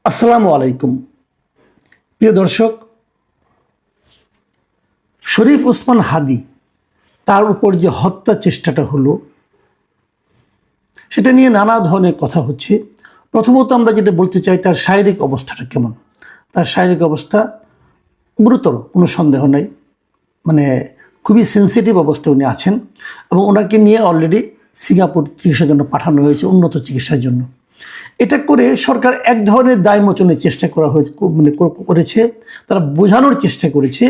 আসসালামু আলাইকুম প্রিয় দর্শক, শরীফ ওসমান হাদি তার উপর যে হত্যা চেষ্টাটা হলো সেটা নিয়ে নানা ধরনের কথা হচ্ছে। প্রথমত আমরা যেটা বলতে চাই, তার শারীরিক অবস্থাটা কেমন। তার শারীরিক অবস্থা গুরুতর, কোনো সন্দেহ নাই, মানে খুবই সেন্সিটিভ অবস্থায় উনি আছেন এবং ওনাকে নিয়ে অলরেডি সিঙ্গাপুর চিকিৎসার জন্য পাঠানো হয়েছে, উন্নত চিকিৎসার জন্য। এটা করে সরকার এক ধরনের দায় মোচনের চেষ্টা করেছে। তারা বোঝানোর চেষ্টা করেছে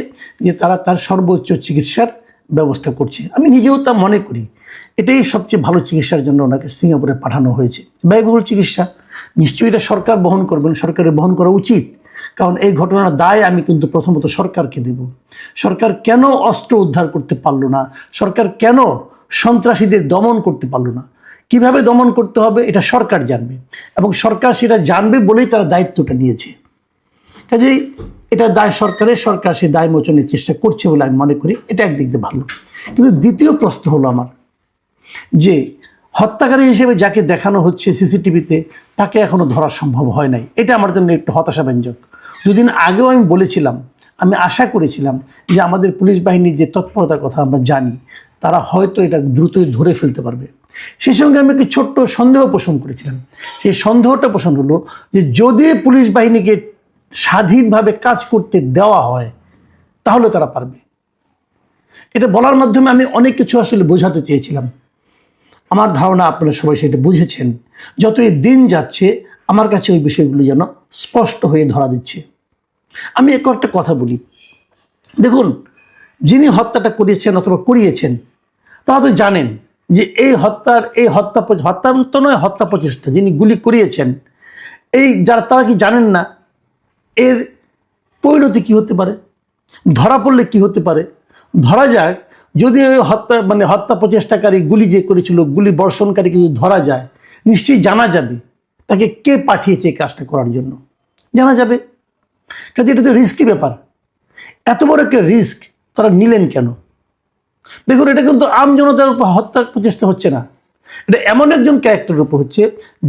যে তারা তার সর্বোচ্চ চিকিৎসার ব্যবস্থা করছে। আমি নিজেও তা মনে করি, এটাই সবচেয়ে ভালো চিকিৎসার জন্য ওনাকে সিঙ্গাপুরে পাঠানো হয়েছে। ব্যয়বহুল চিকিৎসা নিশ্চয়ই এটা সরকার বহন করবেন, সরকারের বহন করা উচিত। কারণ এই ঘটনার দায় আমি কিন্তু প্রথমত সরকারকে দেব। সরকার কেন অস্ত্র উদ্ধার করতে পারলো না, সরকার কেন সন্ত্রাসীদের দমন করতে পারলো না, কিভাবে দমন করতে হবে এটা সরকার জানবে এবং সরকার সেটা জানবে বলেই তারা দায়িত্বটা নিয়েছে। কাজেই এটা দায় সরকারের, সরকার সেই দায় মোচনের চেষ্টা করছে বলে আমি মনে করি। এটা একদিক দিয়ে ভালো। কিন্তু দ্বিতীয় প্রশ্ন হলো আমার, যে হত্যাকারী হিসেবে যাকে দেখানো হচ্ছে সিসিটিভিতে তাকে এখনো ধরা সম্ভব হয় নাই। এটা আমার জন্য একটু হতাশাব্যঞ্জক। দুদিন আগেও আমি বলেছিলাম, আমি আশা করেছিলাম যে আমাদের পুলিশ বাহিনীর যে তৎপরতার কথা আমরা জানি, তারা হয়তো এটা দ্রুতই ধরে ফেলতে পারবে। সেই সঙ্গে আমি একটি ছোট্ট সন্দেহ পোষণ করেছিলাম। সেই সন্দেহটা পোষণ হলো যে যদি পুলিশ বাহিনীকে স্বাধীনভাবে কাজ করতে দেওয়া হয় তাহলে তারা পারবে। এটা বলার মাধ্যমে আমি অনেক কিছু আসলে বোঝাতে চেয়েছিলাম। আমার ধারণা আপনারা সবাই সেটা বুঝেছেন। যতই দিন যাচ্ছে আমার কাছে ওই বিষয়গুলো যেন স্পষ্ট হয়ে ধরা দিচ্ছে। আমি একটা কথা বলি, দেখুন, যিনি হত্যাটা করিয়েছেন অথবা করিয়েছেন তারা তো জানেন যে এই হত্যা তো নয়, হত্যা প্রচেষ্টা, যিনি গুলি করিয়েছেন তারা কি জানেন না এর পরিণতি কি হতে পারে, ধরা পড়লে কি হতে পারে। ধরা যাক, যদি ওই হত্যা প্রচেষ্টাকারী গুলি যে করেছিল, গুলি বর্ষণকারীকে যদি ধরা যায়, নিশ্চয়ই জানা যাবে তাকে কে পাঠিয়েছে এই কাজটা করার জন্য, জানা যাবে। কাজে এটা তো রিস্কি ব্যাপার। এত বড় একটা রিস্ক তারা নিলেন কেন? দেখুন, এটা কিন্তু আম জনতার উপর হত্যার প্রচেষ্টা হচ্ছে না, এটা এমন একজন ক্যারেক্টারের উপর হচ্ছে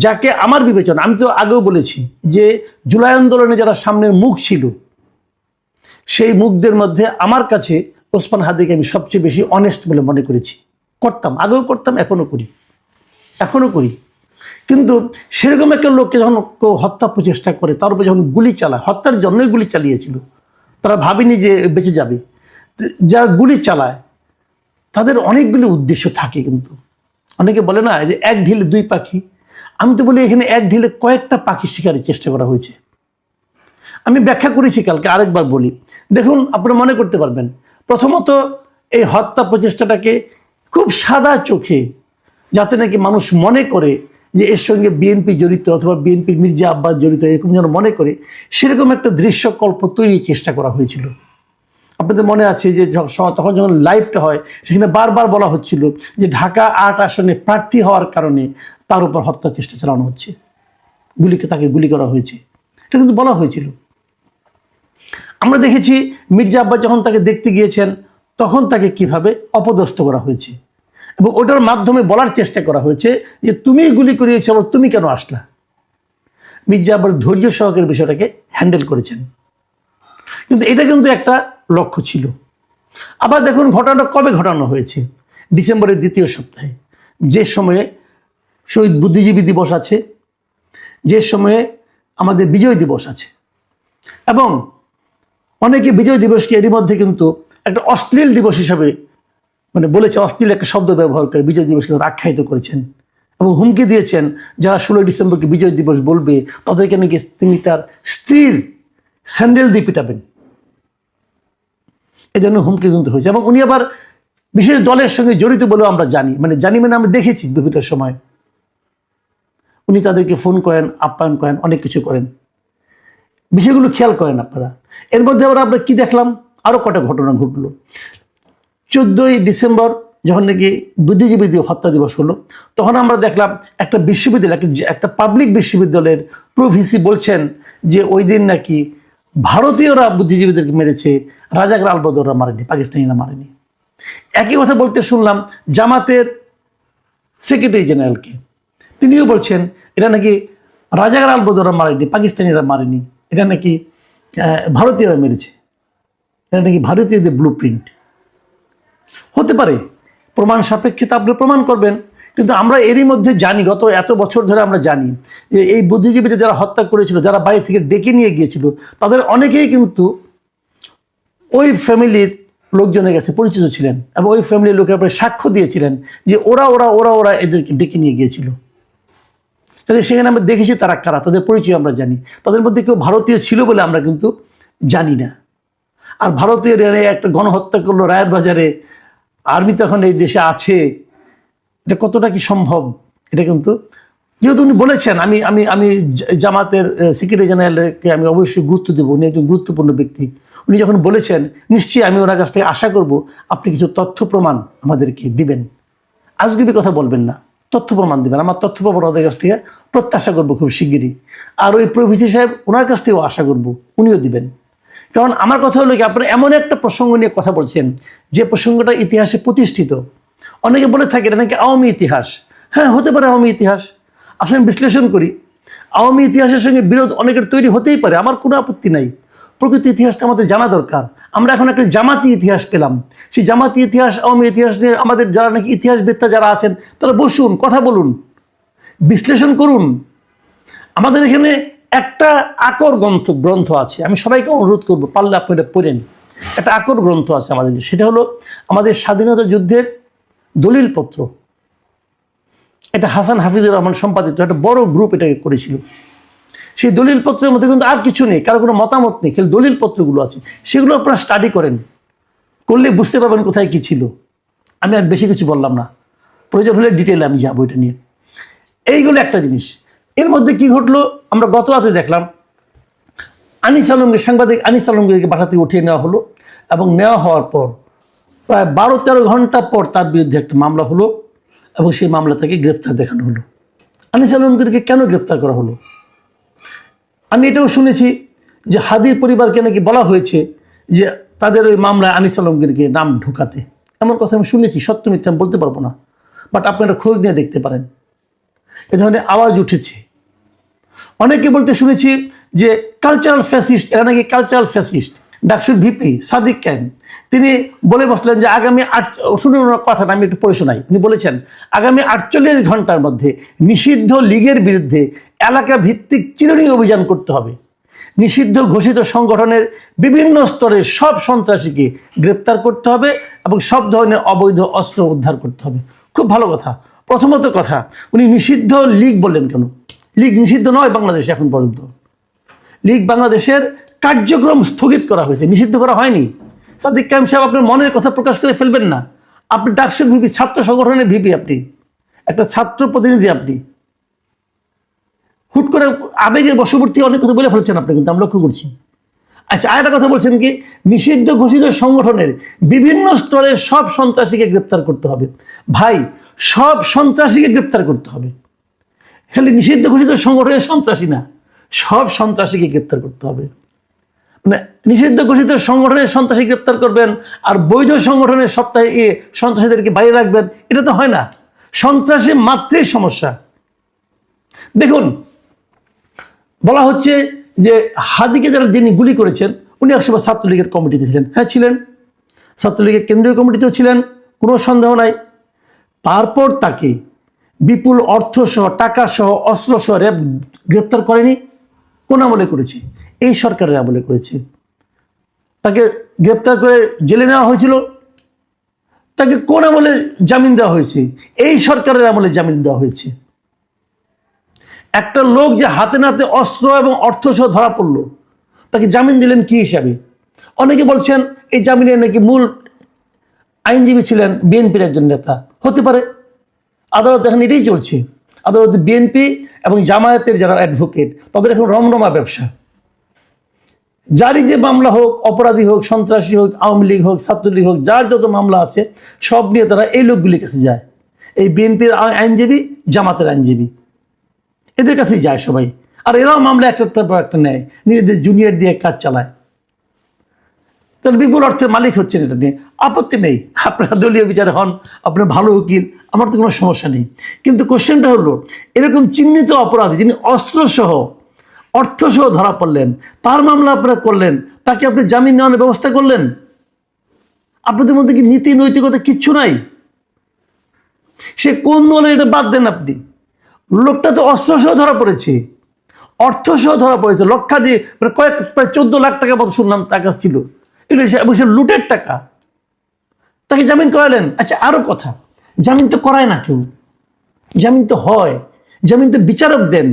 যাকে আমার বিবেচনা, আমি তো আগেও বলেছি যে জুলাই আন্দোলনে যারা সামনের মুখ ছিল, সেই মুখদের মধ্যে আমার কাছে ওসমান হাদিকে আমি সবচেয়ে বেশি অনেস্ট বলে মনে করেছি। আগেও করতাম, এখনো করি। কিন্তু সেরকম একটা লোককে যখন কেউ হত্যা প্রচেষ্টা করে, তার উপর যখন গুলি চালায়, হত্যার জন্যই গুলি চালিয়েছিল, তারা ভাবেনি যে বেঁচে যাবে। যারা গুলি চালায় তাদের অনেকগুলি উদ্দেশ্য থাকে। কিন্তু অনেকে বলে না যে এক ঢিলে দুই পাখি, আমি তো বলি এখানে এক ঢিলে কয়েকটা পাখি শিকারের চেষ্টা করা হয়েছে। আমি ব্যাখ্যা করেছি কালকে, আরেকবার বলি। দেখুন, আপনারা মনে করতে পারবেন, প্রথমত এই হত্যা প্রচেষ্টাটাকে খুব সাদা চোখে, যাতে নাকি মানুষ মনে করে যে এর সঙ্গে বিএনপি জড়িত অথবা বিএনপির মির্জা আব্বাস জড়িত, এরকম যেন মনে করে, সেরকম একটা দৃশ্যকল্প তৈরির চেষ্টা করা হয়েছিল। আপনাদের মনে আছে যে তখন যখন লাইভটা হয়, সেখানে বারবার বলা হচ্ছিল যে ঢাকা ৮ আসনে প্রার্থী হওয়ার কারণে তার উপর হত্যা চেষ্টা চালানো হচ্ছে, তাকে গুলি করা হয়েছে, এটা কিন্তু বলা হয়েছিল। আমরা দেখেছি মির্জা আব্বাস যখন তাকে দেখতে গিয়েছেন তখন তাকে কিভাবে অপদস্থ করা হয়েছে এবং ওটার মাধ্যমে বলার চেষ্টা করা হয়েছে যে তুমি গুলি করিয়েছো, আবার তুমি কেন আসলা। মির্জা আব্বাস ধৈর্য সহকারে বিষয়টাকে হ্যান্ডেল করেছেন, কিন্তু এটা কিন্তু একটা লক্ষ্য ছিল। আবার দেখুন, ঘটনাটা কবে ঘটানো হয়েছে? ডিসেম্বরের দ্বিতীয় সপ্তাহে, যে সময়ে শহীদ বুদ্ধিজীবী দিবস আছে, যে সময়ে আমাদের বিজয় দিবস আছে, এবং অনেকে বিজয় দিবসকে এরই মধ্যে কিন্তু একটা অশ্লীল দিবস হিসাবে বলেছে, অশ্লীল একটা শব্দ ব্যবহার করে বিজয় দিবসকে আখ্যায়িত করেছেন এবং হুমকি দিয়েছেন যারা 16 ডিসেম্বরকে বিজয় দিবস বলবে তাদেরকে নাকি তিনি তার স্ত্রীর স্যান্ডেল দিয়ে পিটাবেন, এই জন্য হুমকি কিন্তু হয়েছে। এবং উনি আবার বিশেষ দলের সঙ্গে জড়িত বলেও আমরা জানি, আমরা দেখেছি বিভিন্ন সময় উনি তাদেরকে ফোন করেন, আপ্যায়ন করেন, অনেক কিছু করেন। বিষয়গুলো খেয়াল করেন আপনারা। এর মধ্যে আবার আমরা কি দেখলাম, আরও কটা ঘটনা ঘটলো। 14ই ডিসেম্বর যখন নাকি বুদ্ধিজীবী হত্যা দিবস হলো, তখন আমরা দেখলাম একটা বিশ্ববিদ্যালয়, একটা পাবলিক বিশ্ববিদ্যালয়ের প্রভিসি বলছেন যে ওই দিন নাকি ভারতীয়রা বুদ্ধিজীবীদেরকে মেরেছে, রাজাকার আলবদররা মারেনি, পাকিস্তানিরা মারেনি। একই কথা বলতে শুনলাম জামাতের সেক্রেটারি জেনারেলকে, তিনিও বলছেন এটা নাকি রাজাকার আলবদরা মারেনি, পাকিস্তানিরা মারেনি, এটা নাকি ভারতীয়রা মেরেছে, এটা নাকি ভারতীয়দের ব্লু প্রিন্ট। হতে পারে, প্রমাণ সাপেক্ষে আপনি প্রমাণ করবেন, কিন্তু আমরা এরই মধ্যে জানি, গত এত বছর ধরে আমরা জানি যে এই বুদ্ধিজীবীদের যারা হত্যা করেছিল, যারা বাইরে থেকে ডেকে নিয়ে গিয়েছিল, তাদের অনেকেই কিন্তু ওই ফ্যামিলির লোকজনের কাছে পরিচিত ছিলেন এবং ওই ফ্যামিলির লোকের উপরে সাক্ষ্য দিয়েছিলেন যে ওরা ওরা ওরা ওরা এদেরকে ডেকে নিয়ে গিয়েছিল। তাদের সেখানে আমরা দেখেছি তারা কারা, তাদের পরিচয় আমরা জানি। তাদের মধ্যে কেউ ভারতীয় ছিল বলে আমরা কিন্তু জানি না। আর ভারতীয় একটা গণহত্যা করলো রায়েরবাজারে, আর্মি তখন এই দেশে আছে, এটা কতটা কি সম্ভব? এটা কিন্তু যেহেতু উনি বলেছেন, আমি আমি আমি জামাতের সেক্রেটারি জেনারেলকে আমি অবশ্যই গুরুত্ব দেবো, উনি একজন গুরুত্বপূর্ণ ব্যক্তি। উনি যখন বলেছেন, নিশ্চয়ই আমি ওনার কাছ থেকে আশা করব আপনি কিছু তথ্য প্রমাণ আমাদেরকে দিবেন, আজগুবি কথা বলবেন না, তথ্য প্রমাণ দিবেন। আমার তথ্য প্রমাণ ওদের কাছ থেকে প্রত্যাশা করবো খুব শিগগিরই। আর ওই প্রভৃতি সাহেব ওনার কাছ থেকেও আশা করব উনিও দিবেন। কারণ আমার কথা হলো কি, আপনারা এমন একটা প্রসঙ্গ নিয়ে কথা বলছেন যে প্রসঙ্গটা ইতিহাসে প্রতিষ্ঠিত। অনেকে বলে থাকে এটা নাকি আওয়ামী ইতিহাস। হ্যাঁ, হতে পারে আওয়ামী ইতিহাস। আসলে বিশ্লেষণ করি, আওয়ামী ইতিহাসের সঙ্গে বিরোধ অনেকের তৈরি হতেই পারে, আমার কোনো আপত্তি নাই। প্রকৃত ইতিহাসটা আমাদের জানা দরকার। আমরা এখন একটা জামাতি ইতিহাস পেলাম, সেই জামাতি ইতিহাস আওয়ামী ইতিহাস নিয়ে আমাদের যারা নাকি ইতিহাসবিদরা যারা আছেন তারা বসুন, কথা বলুন, বিশ্লেষণ করুন। আমাদের এখানে একটা আকর গ্রন্থ আছে, আমি সবাইকে অনুরোধ করবো পারলে আপনারা পড়েন। একটা আকর গ্রন্থ আছে আমাদের, সেটা হলো আমাদের স্বাধীনতা যুদ্ধের দলিলপত্র। এটা হাসান হাফিজুর রহমান সম্পাদিত একটা বড় গ্রুপ এটাকে করেছিল। সেই দলিলপত্রের মধ্যে কিন্তু আর কিছু নেই, কারো কোনো মতামত নেই, খালি দলিলপত্রগুলো আছে। সেগুলো আপনারা স্টাডি করেন, করলে বুঝতে পারবেন কোথায় কী ছিল। আমি আর বেশি কিছু বললাম না, প্রয়োজন হলে ডিটেলে আমি যাবো এটা নিয়ে। এইগুলো একটা জিনিস। এর মধ্যে কি ঘটলো আমরা গত রাতে দেখলাম, আনিস আলমকে, সাংবাদিক আনিস আলমকে বাসা থেকে উঠিয়ে নেওয়া হলো এবং নেওয়া হওয়ার পর প্রায় 12-13 ঘন্টা পর তার বিরুদ্ধে একটা মামলা হলো এবং সেই মামলা থেকে গ্রেপ্তার দেখানো হলো। আনিস আলমগীরকে কেন গ্রেপ্তার করা হলো? আমি এটাও শুনেছি যে হাদির পরিবারকে নাকি বলা হয়েছে যে তাদের ওই মামলায় আনিস আলমগীরকে নাম ঢোকাতে, এমন কথা আমি শুনেছি। সত্য মিথ্যা আমি বলতে পারবো না, বাট আপনারা খোঁজ নিয়ে দেখতে পারেন। এ ধরনের আওয়াজ উঠেছে। অনেকে বলতে শুনেছি যে কালচারাল ফ্যাসিস্ট, এরা নাকি কালচারাল ফ্যাসিস্ট। ডাকসুর ভিপি সাদিক ক্যান তিনি বলে বসলেন যে আগামী শুনুন কথাটা আমি একটু পড়ে শোনাই। উনি বলেছেন আগামী 48 ঘন্টার মধ্যে নিষিদ্ধ লীগের বিরুদ্ধে এলাকা ভিত্তিক চিরুনি অভিযান করতে হবে। নিষিদ্ধ ঘোষিত সংগঠনের বিভিন্ন স্তরের সব সন্ত্রাসীকে গ্রেপ্তার করতে হবে এবং সব ধরনের অবৈধ অস্ত্র উদ্ধার করতে হবে। খুব ভালো কথা। প্রথমত কথা, উনি নিষিদ্ধ লীগ বললেন কেন? লীগ নিষিদ্ধ নয় বাংলাদেশে এখন পর্যন্ত। লীগ বাংলাদেশের কার্যক্রম স্থগিত করা হয়েছে, নিষিদ্ধ করা হয়নি। সাদিক কায়েম সাহেব আপনার মনের কথা প্রকাশ করে ফেলবেন না। আপনি ডাকসুর ভিপি, ছাত্র সংগঠনের ভিপি, আপনি একটা ছাত্র প্রতিনিধি, আপনি হুট করে আবেগের বশবর্তী অনেক কথা বলে ফেলছেন আপনি, কিন্তু আমি লক্ষ্য করছি। আচ্ছা, আরেকটা কথা বলছেন কি, নিষিদ্ধ ঘোষিত সংগঠনের বিভিন্ন স্তরের সব সন্ত্রাসীকে গ্রেপ্তার করতে হবে। ভাই, সব সন্ত্রাসীকে গ্রেপ্তার করতে হবে, খালি নিষিদ্ধ ঘোষিত সংগঠনের সন্ত্রাসী না, সব সন্ত্রাসীকে গ্রেপ্তার করতে হবে। মানে নিষিদ্ধ ঘোষিত সংগঠনের সন্ত্রাসী গ্রেপ্তার করবেন আর বৈধ সংগঠনের সপ্তাহে সন্ত্রাসীদেরকে বাইরে রাখবেন, এটা তো হয় না। সন্ত্রাসী মাত্রই সমস্যা। দেখুন, বলা হচ্ছে যে হাদিকে যারা যিনি গুলি করেছেন উনি একসময় ছাত্রলীগের কমিটিতে ছিলেন। হ্যাঁ ছিলেন, ছাত্রলীগের কেন্দ্রীয় কমিটিতেও ছিলেন, কোনো সন্দেহ নাই। তারপর তাকে বিপুল অর্থসহ, টাকাসহ, অস্ত্রসহ র্যাব গ্রেপ্তার করেনি। কোন আমলে করেছে? এই সরকারের আমলে করেছে। তাকে গ্রেপ্তার করে জেলে নেওয়া হয়েছিল। তাকে কোন আমলে জামিন দেওয়া হয়েছে? এই সরকারের আমলে জামিন দেওয়া হয়েছে। একটা লোক যে হাতে নাতে অস্ত্র এবং অর্থসহ ধরা পড়লো, তাকে জামিন দিলেন কি হিসাবে? অনেকে বলছেন এই জামিনে নাকি মূল আইনজীবী ছিলেন বিএনপির একজন নেতা। হতে পারে, আদালত এখন এটাই চলছে। আদালতে বিএনপি এবং জামায়াতের যারা অ্যাডভোকেট তাদের এখন রমরমা ব্যবসা। যারই যে মামলা হোক, অপরাধী হোক, সন্ত্রাসী হোক, আওয়ামী লীগ হোক, ছাত্রলীগ হোক, যার যত মামলা আছে সব নিয়ে তারা এই লোকগুলির কাছে যায়। এই বিএনপির আইনজীবী, জামাতের আইনজীবী, এদের কাছেই যায় সবাই। আর এরাও মামলা একটার পর একটা নেয়, নিজেদের জুনিয়র দিয়ে কাজ চালায়। তাহলে বিপুল অর্থের মালিক হচ্ছেন, এটা নিয়ে আপত্তি নেই। আপনারা দলীয় বিচারে হন, আপনার ভালো উকিল, আমার তো কোনো সমস্যা নেই। কিন্তু কোশ্চেনটা হলো, এরকম চিহ্নিত অপরাধী যিনি অস্ত্রসহ অর্থসহ ধরা পড়লেন, তার মামলা আপনারা করলেন, তাকে আপনি জামিন নেওয়ার ব্যবস্থা করলেন। আপনাদের মধ্যে কি নীতি নৈতিকতা কিচ্ছু নাই? সে কোন দলে, এটা বাদ দেন আপনি। লোকটা তো অস্ত্রসহ ধরা পড়েছে, অর্থসহ ধরা পড়েছে, লক্ষাধিক প্রায় 14 লাখ টাকা মতো শুনলাম তার কাছে ছিল। এগুলো লুটের টাকা। তাকে জামিন করালেন। আচ্ছা, আরো কথা, জামিন তো করায় না কেউ, জামিন তো হয়, জামিন তো বিচারক দেন।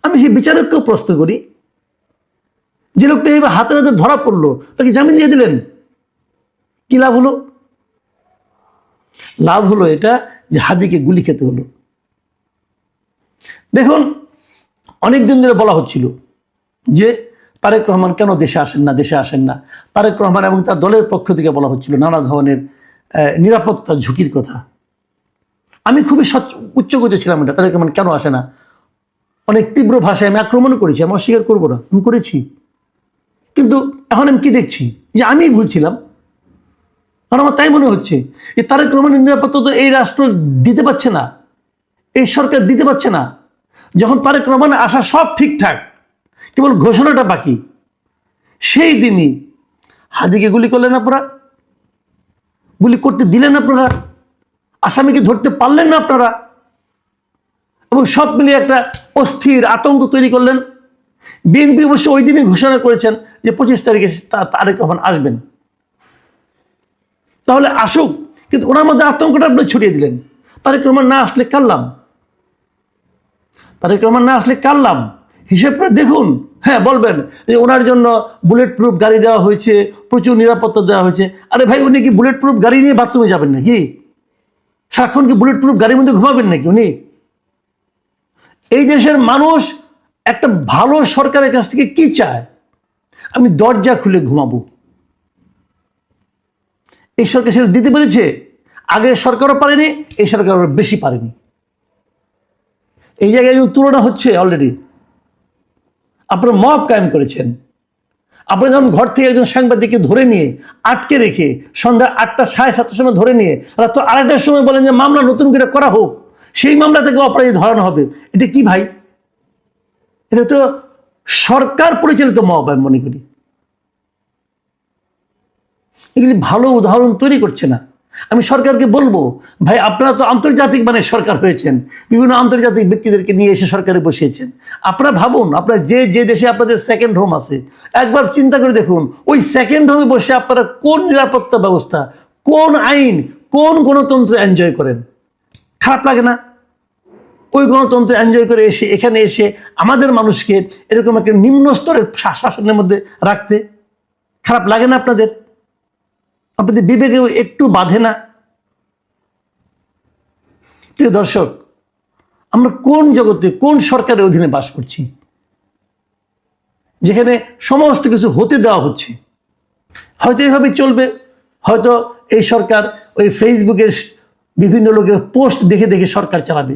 আমি সেই বিচারককেও প্রশ্ন করি, যে লোকটা এবার হাতে হাতে ধরা পড়লো, তাকে জামিন দিয়ে দিলেন, কি লাভ হলো? লাভ হলো এটা যে হাদিকে গুলি খেতে হলো। দেখুন, অনেকদিন ধরে বলা হচ্ছিল যে তারেক রহমান কেন দেশে আসেন না। তারেক রহমান এবং তার দলের পক্ষ থেকে বলা হচ্ছিল নানা ধরনের নিরাপত্তা ঝুঁকির কথা। আমি খুবই উচ্চকোচে ছিলাম এটা, তারেক রহমান কেন আসে না। অনেক তীব্র ভাষায় আমি আক্রমণ করেছি, আমি অস্বীকার করবো না, আমি করেছি। কিন্তু এখন আমি কি দেখছি, যে আমিই ভুল ছিলাম। আর আমার তাই মনে হচ্ছে যে তারেক রহমানের নিরাপত্তা তো এই রাষ্ট্র দিতে পারছে না, এই সরকার দিতে পারছে না। যখন তারেক রহমান আসা সব ঠিকঠাক, কেবল ঘোষণাটা বাকি, সেই দিনই হাদিকে গুলি করলেন আপনারা, গুলি করতে দিলেন আপনারা, আসামিকে ধরতে পারলেন না আপনারা, এবং সব মিলিয়ে একটা অস্থির আতঙ্ক তৈরি করলেন। বিএনপি অবশ্য ওই দিনই ঘোষণা করেছেন যে 25 তারিখে তারেক রহমান আসবেন। তাহলে আসুক, কিন্তু ওনার মধ্যে আতঙ্কটা আপনি ছড়িয়ে দিলেন। তারেক রহমান না আসলে কাল্লাম, তারেক রহমান না আসলে কাল্লাম। হিসেব করে দেখুন। হ্যাঁ, বলবেন যে ওনার জন্য বুলেট প্রুফ গাড়ি দেওয়া হয়েছে, প্রচুর নিরাপত্তা দেওয়া হয়েছে। আরে ভাই, উনি কি বুলেট প্রুফ গাড়ি নিয়ে বাথরুমে যাবেন নাকি? সারাক্ষণ কি বুলেট প্রুফ গাড়ির মধ্যে ঘুমাবেন নাকি উনি? এই দেশের মানুষ একটা ভালো সরকারের কাছ থেকে কি চায়? আমি দরজা খুলে ঘুমাবো। এই সরকার সেটা দিতে পেরেছে? আগের সরকারও পারেনি, এই সরকার বেশি পারেনি। এই জায়গায় তুলনা হচ্ছে অলরেডি। আপনারা মব কায়েম করেছেন। আপনারা যখন ঘর থেকে একজন সাংবাদিককে ধরে নিয়ে আটকে রেখে সন্ধ্যা 8টা 7:30 সময় ধরে নিয়ে রাত 2:30টার সময় বলেন যে মামলা নতুন করে করা হোক, সেই মামলা থেকে অপরাধী ধরানো হবে। এটা কি ভাই? এটা তো সরকার পরিচালিত মব আমি মনে করি। এগুলি ভালো উদাহরণ তৈরি করছে না। আমি সরকারকে বলবো, ভাই আপনারা তো আন্তর্জাতিক মানের সরকার হয়েছেন, বিভিন্ন আন্তর্জাতিক ব্যক্তিদেরকে নিয়ে এসে সরকারে বসিয়েছেন। আপনারা ভাবুন, আপনারা যে দেশে আপনাদের সেকেন্ড হোম আছে, একবার চিন্তা করে দেখুন, ওই সেকেন্ড হোমে বসে আপনারা কোন নিরাপত্তা ব্যবস্থা, কোন আইন, কোন গণতন্ত্র এনজয় করেন? খারাপ লাগে না? ওই গণতন্ত্র এনজয় করে এসে এখানে এসে আমাদের মানুষকে এরকম একটা নিম্ন স্তরের শাসনের মধ্যে রাখতে খারাপ লাগে না আপনাদের? আপনাদের বিবেকেও একটু বাধে না? প্রিয় দর্শক, আমরা কোন জগতে, কোন সরকারের অধীনে বাস করছি, যেখানে সমস্ত কিছু হতে দেওয়া হচ্ছে? হয়তো এভাবে চলবে, হয়তো এই সরকার ওই ফেসবুকের বিভিন্ন লোকের পোস্ট দেখে দেখে সরকার চালাবে।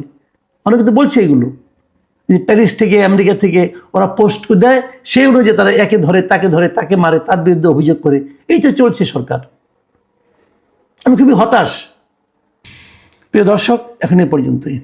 অনেকে তো বলছে এগুলো, যে প্যারিস থেকে, আমেরিকা থেকে ওরা পোস্ট দেয়, সেই অনুযায়ী তারা একে ধরে, তাকে মারে, তার বিরুদ্ধে অভিযোগ করে। এই তো চলছে সরকার। আমি খুবই হতাশ। প্রিয় দর্শক, এখন এ পর্যন্তই।